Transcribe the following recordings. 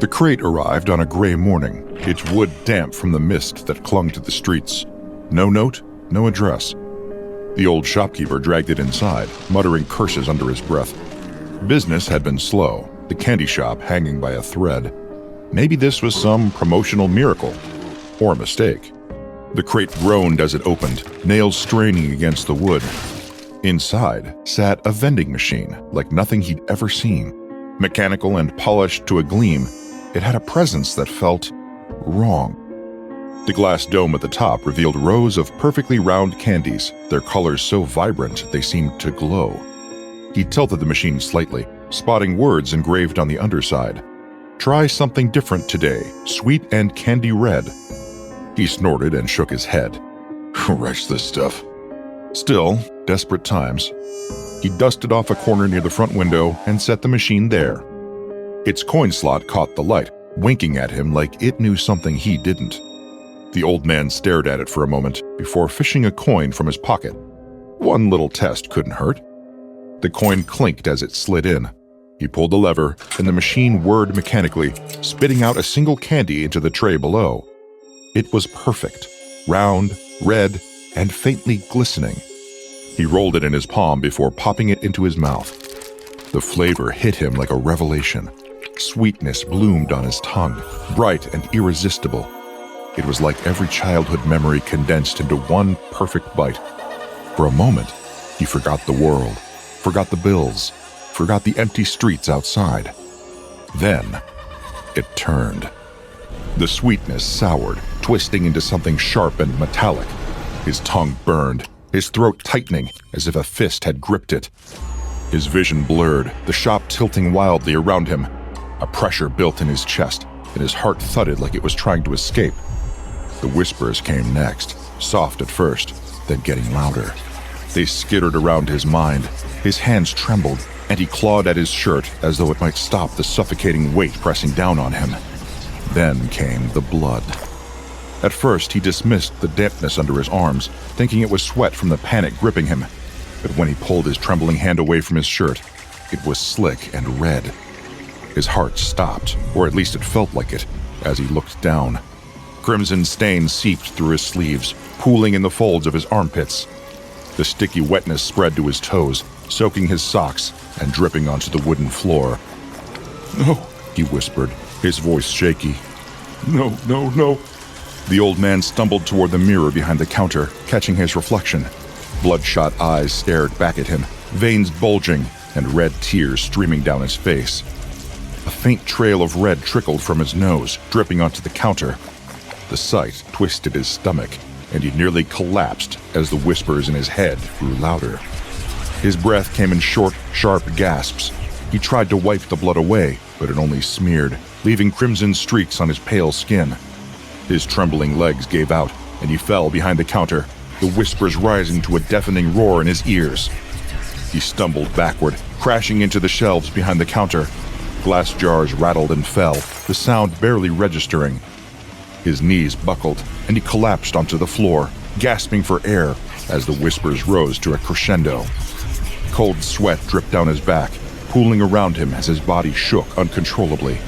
The crate arrived on a gray morning, its wood damp from the mist that clung to the streets. No note, no address. The old shopkeeper dragged it inside, muttering curses under his breath. Business had been slow, the candy shop hanging by a thread. Maybe this was some promotional miracle, or a mistake. The crate groaned as it opened, nails straining against the wood. Inside sat a vending machine like nothing he'd ever seen. Mechanical and polished to a gleam, it had a presence that felt wrong. The glass dome at the top revealed rows of perfectly round candies, their colors so vibrant they seemed to glow. He tilted the machine slightly, spotting words engraved on the underside. "Try something different today, sweet and candy red." He snorted and shook his head. Wretch this stuff. Still, desperate times. He dusted off a corner near the front window and set the machine there. Its coin slot caught the light, winking at him like it knew something he didn't. The old man stared at it for a moment before fishing a coin from his pocket. One little test couldn't hurt. The coin clinked as it slid in. He pulled the lever, and the machine whirred mechanically, spitting out a single candy into the tray below. It was perfect, round, red, and faintly glistening. He rolled it in his palm before popping it into his mouth. The flavor hit him like a revelation. Sweetness bloomed on his tongue, bright and irresistible. It was like every childhood memory condensed into one perfect bite. For a moment, he forgot the world, forgot the bills, forgot the empty streets outside. Then, it turned. The sweetness soured, twisting into something sharp and metallic. His tongue burned, his throat tightening as if a fist had gripped it. His vision blurred, the shop tilting wildly around him. A pressure built in his chest, and his heart thudded like it was trying to escape. The whispers came next, soft at first, then getting louder. They skittered around his mind. His hands trembled, and he clawed at his shirt as though it might stop the suffocating weight pressing down on him. Then came the blood. At first, he dismissed the dampness under his arms, thinking it was sweat from the panic gripping him. But when he pulled his trembling hand away from his shirt, it was slick and red. His heart stopped, or at least it felt like it, as he looked down. Crimson stains seeped through his sleeves, pooling in the folds of his armpits. The sticky wetness spread to his toes, soaking his socks and dripping onto the wooden floor. "No," he whispered, his voice shaky. "No, no, no." The old man stumbled toward the mirror behind the counter, catching his reflection. Bloodshot eyes stared back at him, veins bulging and red tears streaming down his face. A faint trail of red trickled from his nose, dripping onto the counter. The sight twisted his stomach, and he nearly collapsed as the whispers in his head grew louder. His breath came in short, sharp gasps. He tried to wipe the blood away, but it only smeared, leaving crimson streaks on his pale skin. His trembling legs gave out, and he fell behind the counter, the whispers rising to a deafening roar in his ears. He stumbled backward, crashing into the shelves behind the counter. Glass jars rattled and fell, the sound barely registering. His knees buckled, and he collapsed onto the floor, gasping for air as the whispers rose to a crescendo. Cold sweat dripped down his back, pooling around him as his body shook uncontrollably.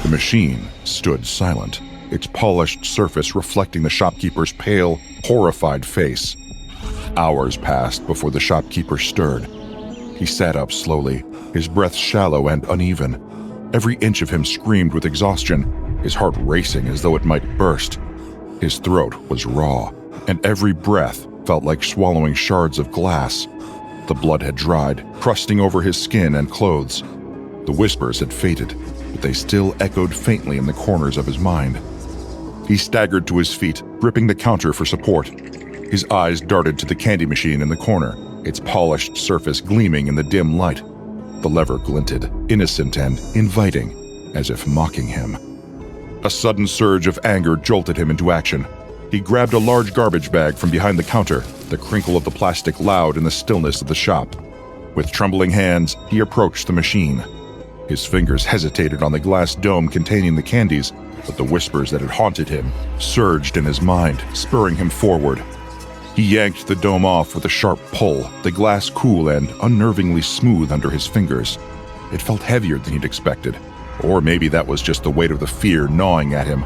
The machine stood silent, its polished surface reflecting the shopkeeper's pale, horrified face. Hours passed before the shopkeeper stirred. He sat up slowly, his breath shallow and uneven. Every inch of him screamed with exhaustion, his heart racing as though it might burst. His throat was raw, and every breath felt like swallowing shards of glass. The blood had dried, crusting over his skin and clothes. The whispers had faded, but they still echoed faintly in the corners of his mind. He staggered to his feet, gripping the counter for support. His eyes darted to the candy machine in the corner, its polished surface gleaming in the dim light. The lever glinted, innocent and inviting, as if mocking him. A sudden surge of anger jolted him into action. He grabbed a large garbage bag from behind the counter, the crinkle of the plastic loud in the stillness of the shop. With trembling hands, he approached the machine. His fingers hesitated on the glass dome containing the candies, but the whispers that had haunted him surged in his mind, spurring him forward. He yanked the dome off with a sharp pull, the glass cool and unnervingly smooth under his fingers. It felt heavier than he'd expected, Or maybe that was just the weight of the fear gnawing at him.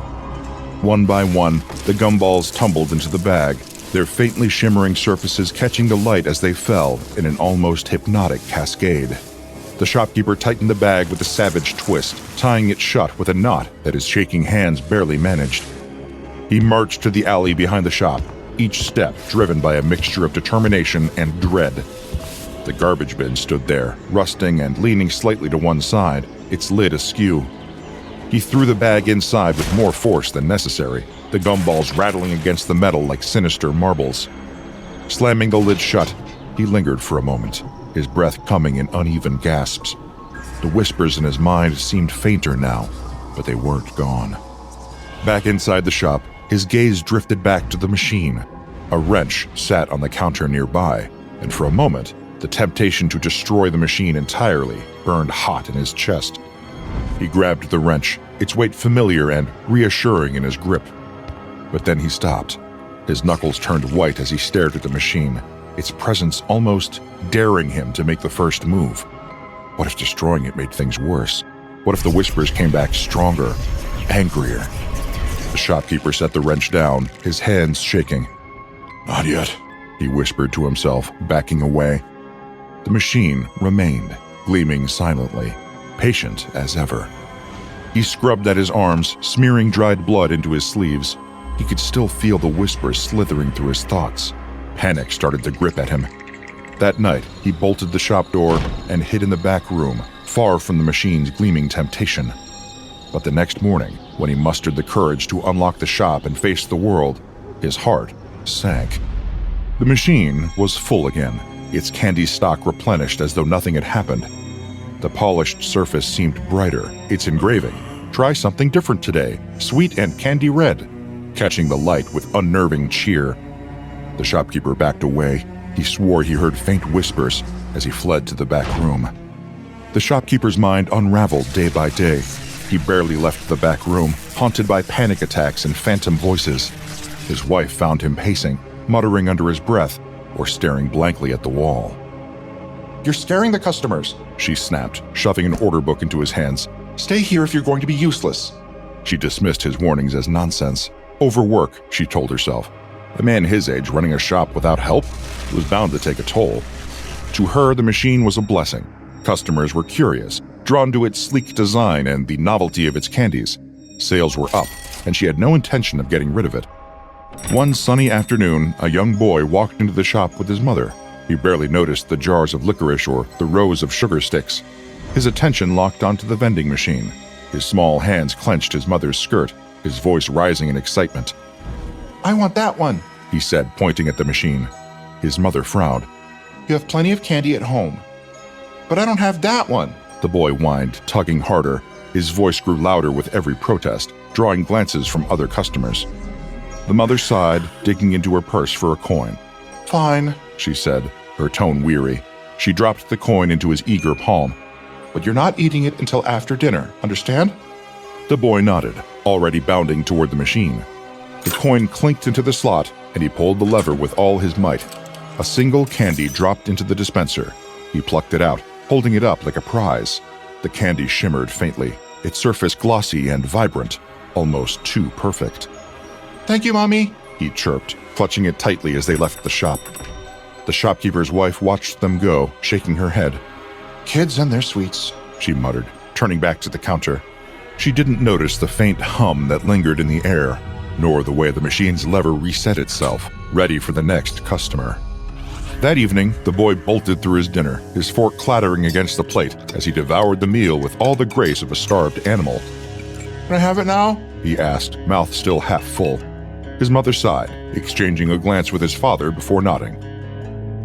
One by one, the gumballs tumbled into the bag, their faintly shimmering surfaces catching the light as they fell in an almost hypnotic cascade. The shopkeeper tightened the bag with a savage twist, tying it shut with a knot that his shaking hands barely managed. He marched to the alley behind the shop, each step driven by a mixture of determination and dread. The garbage bin stood there, rusting and leaning slightly to one side, its lid askew. He threw the bag inside with more force than necessary, the gumballs rattling against the metal like sinister marbles. Slamming the lid shut, he lingered for a moment, his breath coming in uneven gasps. The whispers in his mind seemed fainter now, but they weren't gone. Back inside the shop, his gaze drifted back to the machine. A wrench sat on the counter nearby, and for a moment, the temptation to destroy the machine entirely burned hot in his chest. He grabbed the wrench, its weight familiar and reassuring in his grip. But then he stopped. His knuckles turned white as he stared at the machine, its presence almost daring him to make the first move. What if destroying it made things worse? What if the whispers came back stronger, angrier? The shopkeeper set the wrench down, his hands shaking. "Not yet," he whispered to himself, backing away. The machine remained, gleaming silently, patient as ever. He scrubbed at his arms, smearing dried blood into his sleeves. He could still feel the whispers slithering through his thoughts. Panic started to grip at him. That night, he bolted the shop door and hid in the back room, far from the machine's gleaming temptation. But the next morning, when he mustered the courage to unlock the shop and face the world, his heart sank. The machine was full again, its candy stock replenished as though nothing had happened. The polished surface seemed brighter, its engraving, "Try something different today, sweet and candy red," catching the light with unnerving cheer. The shopkeeper backed away. He swore he heard faint whispers as he fled to the back room. The shopkeeper's mind unraveled day by day. He barely left the back room, haunted by panic attacks and phantom voices. His wife found him pacing, muttering under his breath, or staring blankly at the wall. "You're scaring the customers," she snapped, shoving an order book into his hands. "Stay here if you're going to be useless." She dismissed his warnings as nonsense. Overwork, she told herself. A man his age running a shop without help was bound to take a toll. To her, the machine was a blessing. Customers were curious, drawn to its sleek design and the novelty of its candies. Sales were up, and she had no intention of getting rid of it. One sunny afternoon, a young boy walked into the shop with his mother. He barely noticed the jars of licorice or the rows of sugar sticks. His attention locked onto the vending machine. His small hands clenched his mother's skirt, his voice rising in excitement. "I want that one," he said, pointing at the machine. His mother frowned. "You have plenty of candy at home." "But I don't have that one," the boy whined, tugging harder. His voice grew louder with every protest, drawing glances from other customers. The mother sighed, digging into her purse for a coin. "Fine," she said, her tone weary. She dropped the coin into his eager palm. "But you're not eating it until after dinner, understand?" The boy nodded, already bounding toward the machine. The coin clinked into the slot, and he pulled the lever with all his might. A single candy dropped into the dispenser. He plucked it out, holding it up like a prize. The candy shimmered faintly, its surface glossy and vibrant, almost too perfect. "Thank you, Mommy," he chirped, clutching it tightly as they left the shop. The shopkeeper's wife watched them go, shaking her head. "Kids and their sweets," she muttered, turning back to the counter. She didn't notice the faint hum that lingered in the air, nor the way the machine's lever reset itself, ready for the next customer. That evening, the boy bolted through his dinner, his fork clattering against the plate as he devoured the meal with all the grace of a starved animal. "Can I have it now?" he asked, mouth still half full. His mother sighed, exchanging a glance with his father before nodding.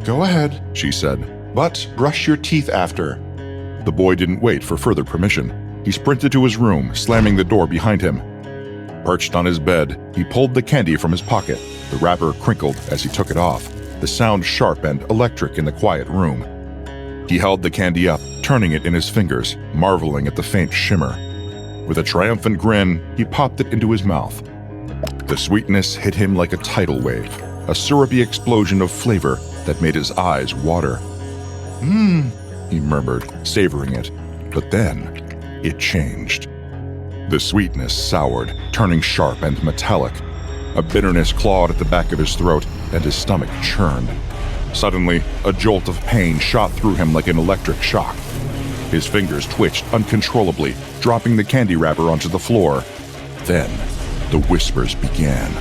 "Go ahead," she said, "but brush your teeth after." The boy didn't wait for further permission. He sprinted to his room, slamming the door behind him. Perched on his bed, he pulled the candy from his pocket. The wrapper crinkled as he took it off, the sound sharp and electric in the quiet room. He held the candy up, turning it in his fingers, marveling at the faint shimmer. With a triumphant grin, he popped it into his mouth. The sweetness hit him like a tidal wave, a syrupy explosion of flavor that made his eyes water. He murmured, savoring it. But then, it changed. The sweetness soured, turning sharp and metallic. A bitterness clawed at the back of his throat, and his stomach churned. Suddenly, a jolt of pain shot through him like an electric shock. His fingers twitched uncontrollably, dropping the candy wrapper onto the floor. Then, the whispers began.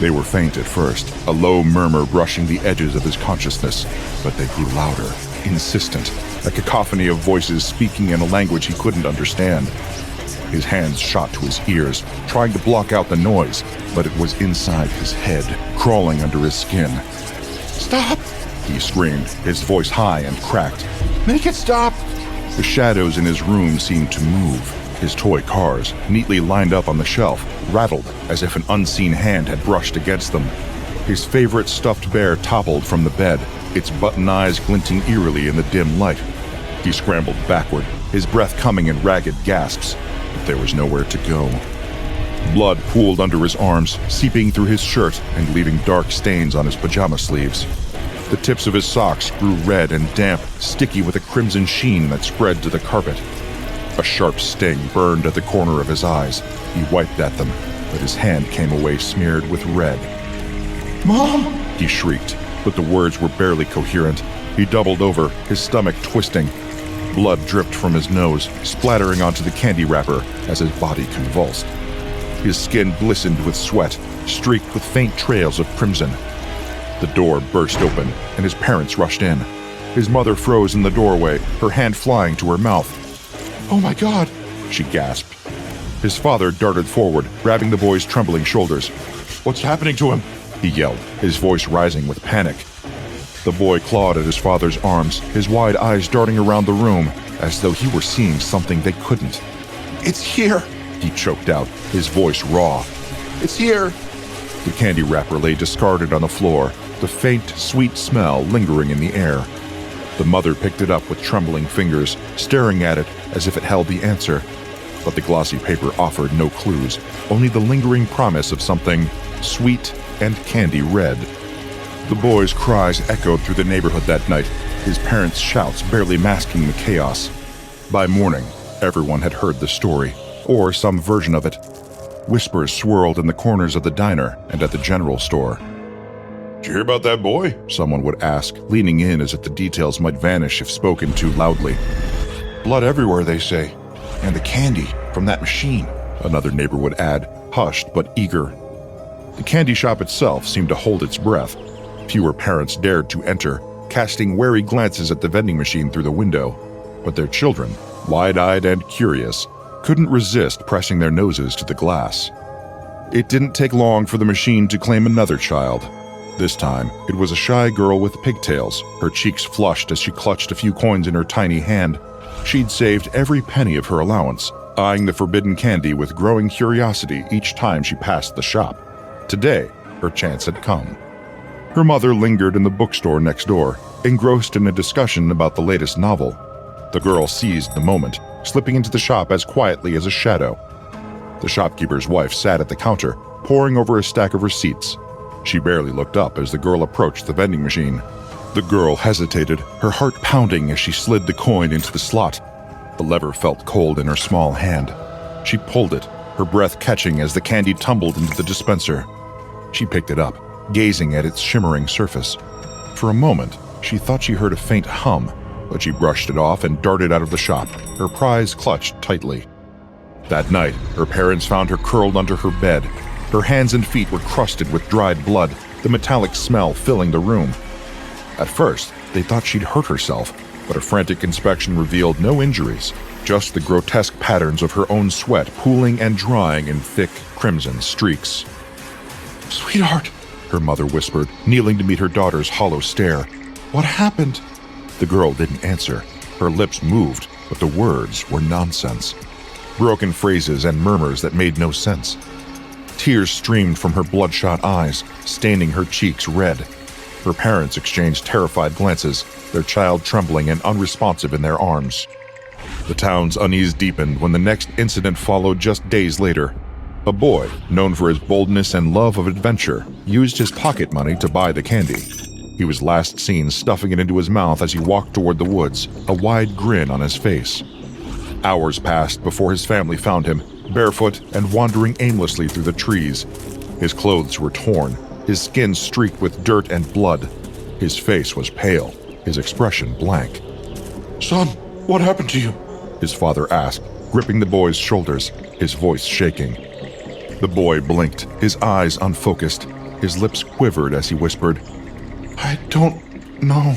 They were faint at first, a low murmur brushing the edges of his consciousness, but they grew louder, insistent, a cacophony of voices speaking in a language he couldn't understand. His hands shot to his ears, trying to block out the noise, but it was inside his head, crawling under his skin. "Stop!" he screamed, his voice high and cracked. "Make it stop!" The shadows in his room seemed to move. His toy cars, neatly lined up on the shelf, rattled as if an unseen hand had brushed against them. His favorite stuffed bear toppled from the bed, its button eyes glinting eerily in the dim light. He scrambled backward, his breath coming in ragged gasps, but there was nowhere to go. Blood pooled under his arms, seeping through his shirt and leaving dark stains on his pajama sleeves. The tips of his socks grew red and damp, sticky with a crimson sheen that spread to the carpet. A sharp sting burned at the corner of his eyes. He wiped at them, but his hand came away smeared with red. "Mom!" he shrieked, but the words were barely coherent. He doubled over, his stomach twisting. Blood dripped from his nose, splattering onto the candy wrapper as his body convulsed. His skin glistened with sweat, streaked with faint trails of crimson. The door burst open, and his parents rushed in. His mother froze in the doorway, her hand flying to her mouth. "Oh my God!" she gasped. His father darted forward, grabbing the boy's trembling shoulders. "What's happening to him?" he yelled, his voice rising with panic. The boy clawed at his father's arms, his wide eyes darting around the room, as though he were seeing something they couldn't. "It's here!" he choked out, his voice raw. "It's here!" The candy wrapper lay discarded on the floor, the faint, sweet smell lingering in the air. The mother picked it up with trembling fingers, staring at it as if it held the answer. But the glossy paper offered no clues, only the lingering promise of something sweet and candy red. The boy's cries echoed through the neighborhood that night, his parents' shouts barely masking the chaos. By morning, everyone had heard the story, or some version of it. Whispers swirled in the corners of the diner and at the general store. "Did you hear about that boy?" someone would ask, leaning in as if the details might vanish if spoken too loudly. "Blood everywhere, they say. And the candy from that machine," another neighbor would add, hushed but eager. The candy shop itself seemed to hold its breath. Fewer parents dared to enter, casting wary glances at the vending machine through the window. But their children, wide-eyed and curious, couldn't resist pressing their noses to the glass. It didn't take long for the machine to claim another child. This time, it was a shy girl with pigtails, her cheeks flushed as she clutched a few coins in her tiny hand. She'd saved every penny of her allowance, eyeing the forbidden candy with growing curiosity each time she passed the shop. Today, her chance had come. Her mother lingered in the bookstore next door, engrossed in a discussion about the latest novel. The girl seized the moment, slipping into the shop as quietly as a shadow. The shopkeeper's wife sat at the counter, poring over a stack of receipts. She barely looked up as the girl approached the vending machine. The girl hesitated, her heart pounding as she slid the coin into the slot. The lever felt cold in her small hand. She pulled it, her breath catching as the candy tumbled into the dispenser. She picked it up, gazing at its shimmering surface. For a moment, she thought she heard a faint hum, but she brushed it off and darted out of the shop, her prize clutched tightly. That night, her parents found her curled under her bed. Her hands and feet were crusted with dried blood, the metallic smell filling the room. At first, they thought she'd hurt herself, but a frantic inspection revealed no injuries, just the grotesque patterns of her own sweat pooling and drying in thick, crimson streaks. "Sweetheart," her mother whispered, kneeling to meet her daughter's hollow stare. "What happened?" The girl didn't answer. Her lips moved, but the words were nonsense. Broken phrases and murmurs that made no sense. Tears streamed from her bloodshot eyes, staining her cheeks red. Her parents exchanged terrified glances, their child trembling and unresponsive in their arms. The town's unease deepened when the next incident followed just days later. A boy, known for his boldness and love of adventure, used his pocket money to buy the candy. He was last seen stuffing it into his mouth as he walked toward the woods, a wide grin on his face. Hours passed before his family found him, barefoot and wandering aimlessly through the trees. His clothes were torn, his skin streaked with dirt and blood. His face was pale, his expression blank. "Son, what happened to you?" his father asked, gripping the boy's shoulders, his voice shaking. The boy blinked, his eyes unfocused. His lips quivered as he whispered, "I don't know."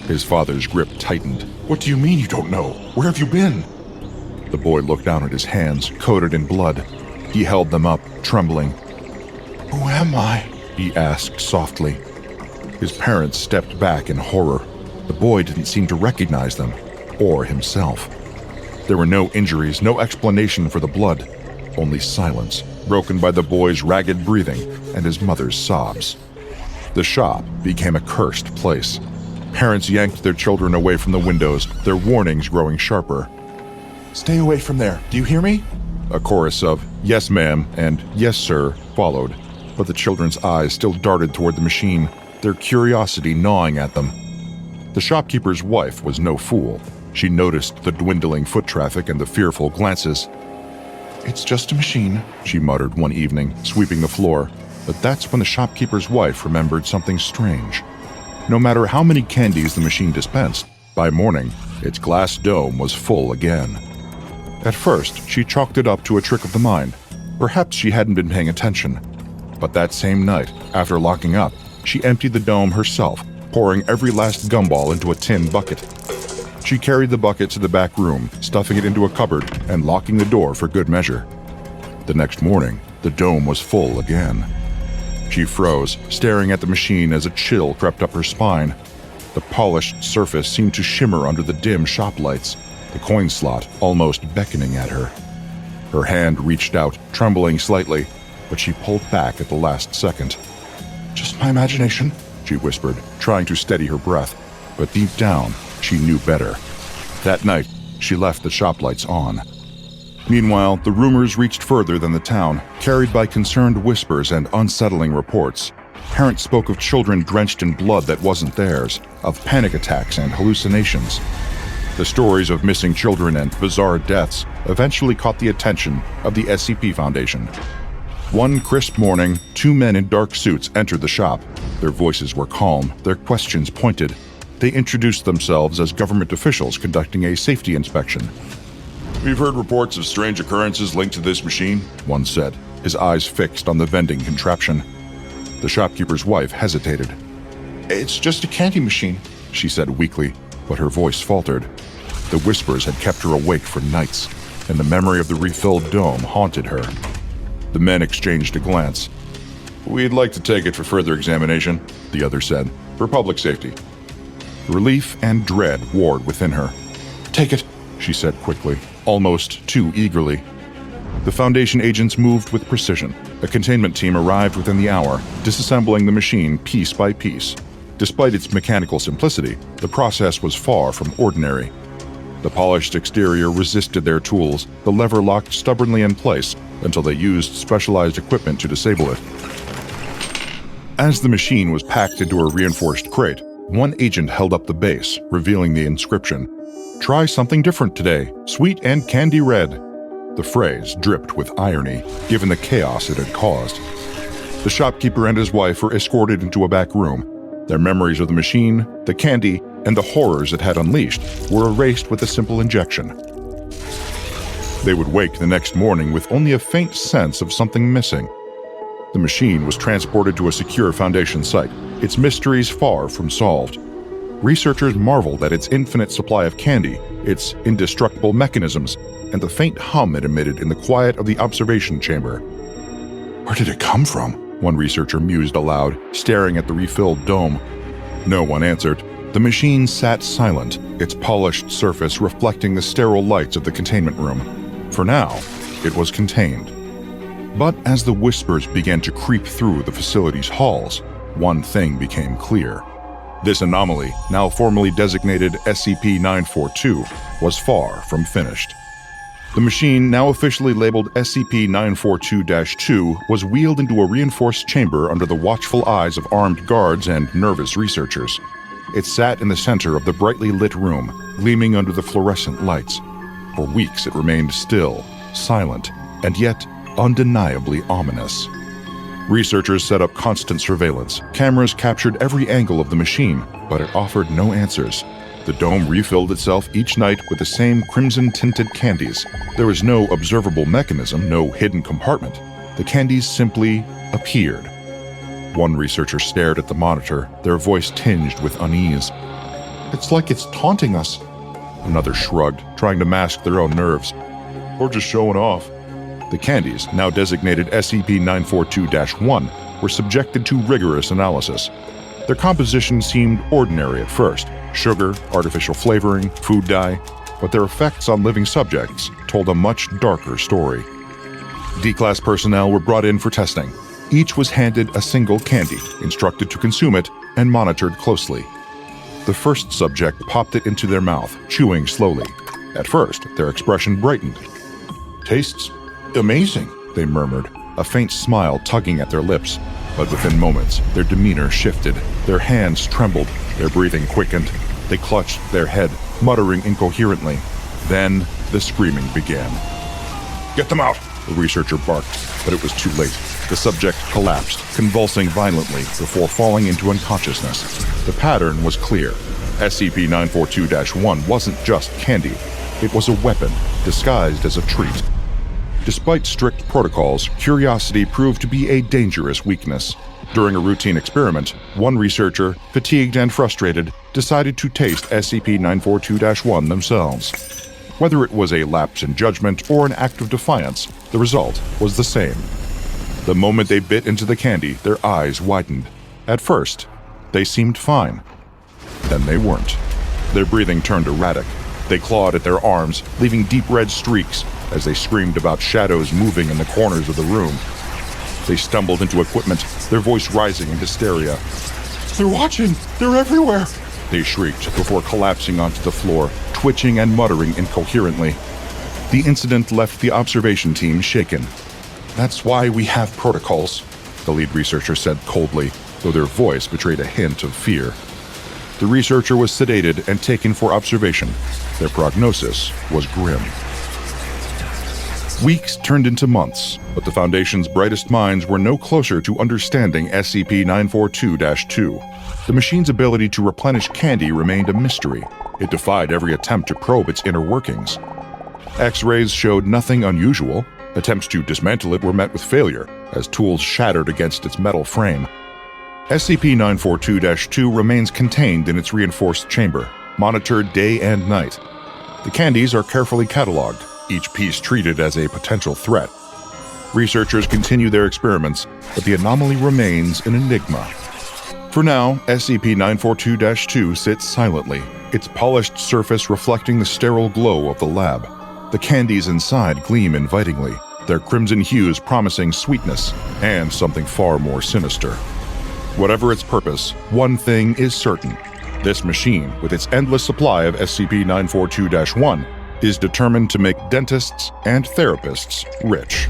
His father's grip tightened. "What do you mean you don't know? Where have you been?" The boy looked down at his hands, coated in blood. He held them up, trembling. "Who am I?" he asked softly. His parents stepped back in horror. The boy didn't seem to recognize them, or himself. There were no injuries, no explanation for the blood, only silence, broken by the boy's ragged breathing and his mother's sobs. The shop became a cursed place. Parents yanked their children away from the windows, their warnings growing sharper. "Stay away from there, do you hear me?" A chorus of "Yes, ma'am," and "Yes, sir," followed, but the children's eyes still darted toward the machine, their curiosity gnawing at them. The shopkeeper's wife was no fool. She noticed the dwindling foot traffic and the fearful glances. "It's just a machine," she muttered one evening, sweeping the floor. But that's when the shopkeeper's wife remembered something strange. No matter how many candies the machine dispensed, by morning, its glass dome was full again. At first, she chalked it up to a trick of the mind. Perhaps she hadn't been paying attention. But that same night, after locking up, she emptied the dome herself, pouring every last gumball into a tin bucket. She carried the bucket to the back room, stuffing it into a cupboard and locking the door for good measure. The next morning, the dome was full again. She froze, staring at the machine as a chill crept up her spine. The polished surface seemed to shimmer under the dim shop lights, the coin slot almost beckoning at her. Her hand reached out, trembling slightly, but she pulled back at the last second. "Just my imagination," she whispered, trying to steady her breath, but deep down, she knew better. That night, she left the shop lights on. Meanwhile, the rumors reached further than the town, carried by concerned whispers and unsettling reports. Parents spoke of children drenched in blood that wasn't theirs, of panic attacks and hallucinations. The stories of missing children and bizarre deaths eventually caught the attention of the SCP Foundation. One crisp morning, two men in dark suits entered the shop. Their voices were calm, their questions pointed. They introduced themselves as government officials conducting a safety inspection. "We've heard reports of strange occurrences linked to this machine," one said, his eyes fixed on the vending contraption. The shopkeeper's wife hesitated. "It's just a candy machine," she said weakly, but her voice faltered. The whispers had kept her awake for nights, and the memory of the refilled dome haunted her. The men exchanged a glance. "We'd like to take it for further examination," the other said, "for public safety." Relief and dread warred within her. "Take it," she said quickly, almost too eagerly. The Foundation agents moved with precision. A containment team arrived within the hour, disassembling the machine piece by piece. Despite its mechanical simplicity, the process was far from ordinary. The polished exterior resisted their tools, the lever locked stubbornly in place until they used specialized equipment to disable it. As the machine was packed into a reinforced crate, one agent held up the base, revealing the inscription. "Try something different today, sweet and candy red." The phrase dripped with irony, given the chaos it had caused. The shopkeeper and his wife were escorted into a back room. Their memories of the machine, the candy, and the horrors it had unleashed were erased with a simple injection. They would wake the next morning with only a faint sense of something missing. The machine was transported to a secure Foundation site, its mysteries far from solved. Researchers marveled at its infinite supply of candy, its indestructible mechanisms, and the faint hum it emitted in the quiet of the observation chamber. "Where did it come from?" one researcher mused aloud, staring at the refilled dome. No one answered. The machine sat silent, its polished surface reflecting the sterile lights of the containment room. For now, it was contained. But as the whispers began to creep through the facility's halls, one thing became clear. This anomaly, now formally designated SCP-942, was far from finished. The machine, now officially labeled SCP-942-2, was wheeled into a reinforced chamber under the watchful eyes of armed guards and nervous researchers. It sat in the center of the brightly lit room, gleaming under the fluorescent lights. For weeks it remained still, silent, and yet undeniably ominous. Researchers set up constant surveillance. Cameras captured every angle of the machine, but it offered no answers. The dome refilled itself each night with the same crimson-tinted candies. There was no observable mechanism, no hidden compartment. The candies simply appeared. One researcher stared at the monitor, their voice tinged with unease. "It's like it's taunting us." Another shrugged, trying to mask their own nerves. "Or just showing off." The candies, now designated SCP-942-1, were subjected to rigorous analysis. Their composition seemed ordinary at first: sugar, artificial flavoring, food dye, but their effects on living subjects told a much darker story. D-Class personnel were brought in for testing. Each was handed a single candy, instructed to consume it, and monitored closely. The first subject popped it into their mouth, chewing slowly. At first, their expression brightened. "Tastes amazing," they murmured, a faint smile tugging at their lips. But within moments, their demeanor shifted. Their hands trembled, their breathing quickened. They clutched their head, muttering incoherently. Then, the screaming began. "Get them out!" the researcher barked, but it was too late. The subject collapsed, convulsing violently before falling into unconsciousness. The pattern was clear. SCP-942-1 wasn't just candy. It was a weapon, disguised as a treat. Despite strict protocols, curiosity proved to be a dangerous weakness. During a routine experiment, one researcher, fatigued and frustrated, decided to taste SCP-942-1 themselves. Whether it was a lapse in judgment or an act of defiance, the result was the same. The moment they bit into the candy, their eyes widened. At first, they seemed fine. Then they weren't. Their breathing turned erratic. They clawed at their arms, leaving deep red streaks as they screamed about shadows moving in the corners of the room. They stumbled into equipment, their voice rising in hysteria. "They're watching! They're everywhere!" they shrieked before collapsing onto the floor, twitching and muttering incoherently. The incident left the observation team shaken. "That's why we have protocols," the lead researcher said coldly, though their voice betrayed a hint of fear. The researcher was sedated and taken for observation. Their prognosis was grim. Weeks turned into months, but the Foundation's brightest minds were no closer to understanding SCP-942-2. The machine's ability to replenish candy remained a mystery. It defied every attempt to probe its inner workings. X-rays showed nothing unusual. Attempts to dismantle it were met with failure, as tools shattered against its metal frame. SCP-942-2 remains contained in its reinforced chamber, monitored day and night. The candies are carefully cataloged, each piece treated as a potential threat. Researchers continue their experiments, but the anomaly remains an enigma. For now, SCP-942-2 sits silently, its polished surface reflecting the sterile glow of the lab. The candies inside gleam invitingly, their crimson hues promising sweetness and something far more sinister. Whatever its purpose, one thing is certain. This machine, with its endless supply of SCP-942-1, is determined to make dentists and therapists rich.